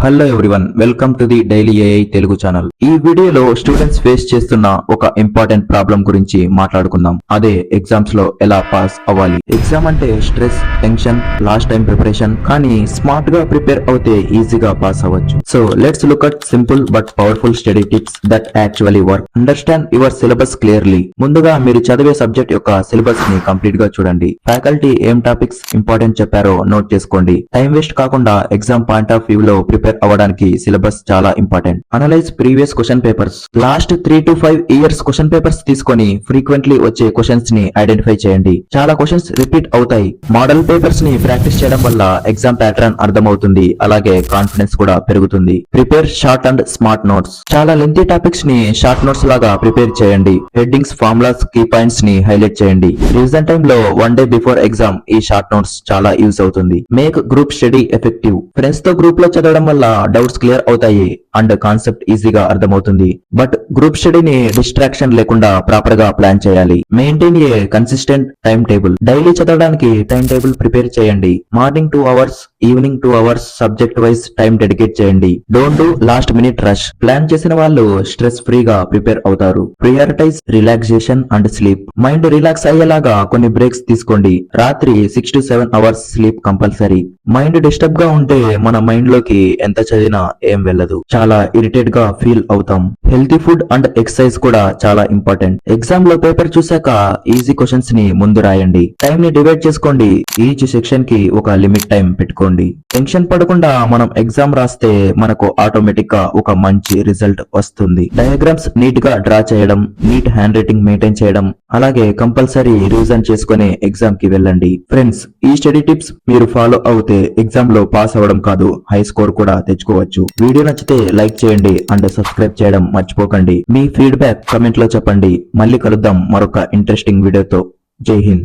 Hello everyone, welcome to the daily AI Telugu channel. ఈ వీడియోలో students face చేస్తున్న ఒక ఇంపార్టెంట్ ప్రాబ్లం గురించి మాట్లాడుకుందాం. అదే ఎగ్జామ్స్ లో ఎలా పాస్ అవ్వాలి. ఎగ్జామ్ అంటే stress, tension, last time preparation, కానీ స్మార్ట్ గా ప్రిపేర్ అవుతే ఈజీగా పాస్ అవ్వచ్చు. So let's look at simple but powerful study tips that actually work. Understand your syllabus clearly. ముందుగా మీరు చదివే సబ్జెక్ట్ యొక్క సిలబస్ ని కంప్లీట్ గా చూడండి. ఫ్యాకల్టీ ఏం టాపిక్స్ ఇంపార్టెంట్ చెప్పారో నోట్ చేసుకోండి. టైం వేస్ట్ కాకుండా ఎగ్జామ్ పాయింట్ ఆఫ్ వ్యూ లో ప్రిపేర్ అవ్వడానికి సిలబస్ చాలా important. Analyse previous question papers. Last 3 to 5 years question papers తీసుకొని ఫ్రీక్వెంట్లీ వచ్చే క్వశ్చన్స్ ని ఐడెంటిఫై చేయండి. చాలా క్వశ్చన్స్ రిపీట్ అవుతాయి. మోడల్ పేపర్స్ ని ప్రాక్టీస్ చేయడం వల్ల ఎగ్జామ్ ప్యాటర్న్ అర్థమవుతుంది. అలాగే కాన్ఫిడెన్స్ కూడా పెరుగుతుంది. Prepare short and smart notes. చాలా లెంతీ టాపిక్స్ ని షార్ట్ నోట్స్ లాగా ప్రిపేర్ చేయండి. హెడ్డింగ్స్, ఫార్ములాస్, కీ పాయింట్స్ ని హైలైట్ చేయండి. రివిజన్ టైమ్ లో 1 day బిఫోర్ ఎగ్జామ్ ఈ షార్ట్ నోట్స్ చాలా యూజ్ అవుతుంది. Make group study effective. Friends తో గ్రూప్ లో చదవడం వల్ల డౌట్స్ క్లియర్ అవుతాయి అండ్ కాన్సెప్ట్ ఈజీగా అర్థమవుతుంది. బట్ గ్రూప్ స్టడీని డిస్ట్రాక్షన్ లేకుండా ప్రాపర్ గా ప్లాన్ చేయాలి. Maintain a consistent time table. Daily చదవడానికి టైం టేబుల్ ప్రిపేర్ చేయండి. Morning 2 hours, evening 2 hours subject wise time dedicate చేయండి. Don't do last minute rush. Plan చేసిన వాళ్ళు స్ట్రెస్ ఫ్రీగా ప్రిపేర్ అవుతారు. Prioritise relaxation and sleep. Mind relax అయ్యేలాగా కొన్ని breaks తీసుకోండి. రాత్రి 6 to 7 hours sleep compulsory. Mind disturb గా ఉంటే మన మైండ్ లోకి ఎంత చదివినా ఏం వెళ్ళదు. చాలా ఇరిటేట్ గా ఫీల్ అవుతాం. హెల్తీ ఫుడ్ అండ్ ఎక్సర్సైజ్ కూడా చాలా ఇంపార్టెంట్. ఎగ్జామ్ లో పేపర్ చూసాక ఈజీ క్వశ్చన్స్ ని ముందు రాయండి. టైం ని డివైడ్ చేసుకోండి. ఈచ్ సెక్షన్ కి ఒక లిమిట్ టైం పెట్టుకోండి. టెన్షన్ పడకుండా మనం ఎగ్జామ్ రాస్తే మనకు ఆటోమేటిక్ గా ఒక మంచి రిజల్ట్ వస్తుంది. డయాగ్రామ్స్ నీట్ గా డ్రా చేయడం, నీట్ హ్యాండ్ రైటింగ్ మెయింటైన్ చేయడం, అలాగే కంపల్సరీ రివిజన్ చేసుకునే ఎగ్జామ్ కి వెళ్ళండి. ఫ్రెండ్స్, ఈ స్టడీ టిప్స్ మీరు ఫాలో అవుతే ఎగ్జామ్ లో పాస్ అవ్వడం కాదు, హై స్కోర్ కూడా తెచ్చుకోవచ్చు. వీడియో నచ్చితే లైక్ చేయండి అండ్ సబ్స్క్రైబ్ చేయడం మర్చిపోకండి. మీ ఫీడ్బ్యాక్ కమెంట్ లో చెప్పండి. మళ్ళీ కలుద్దాం మరొక ఇంట్రెస్టింగ్ వీడియోతో. జై హింద్.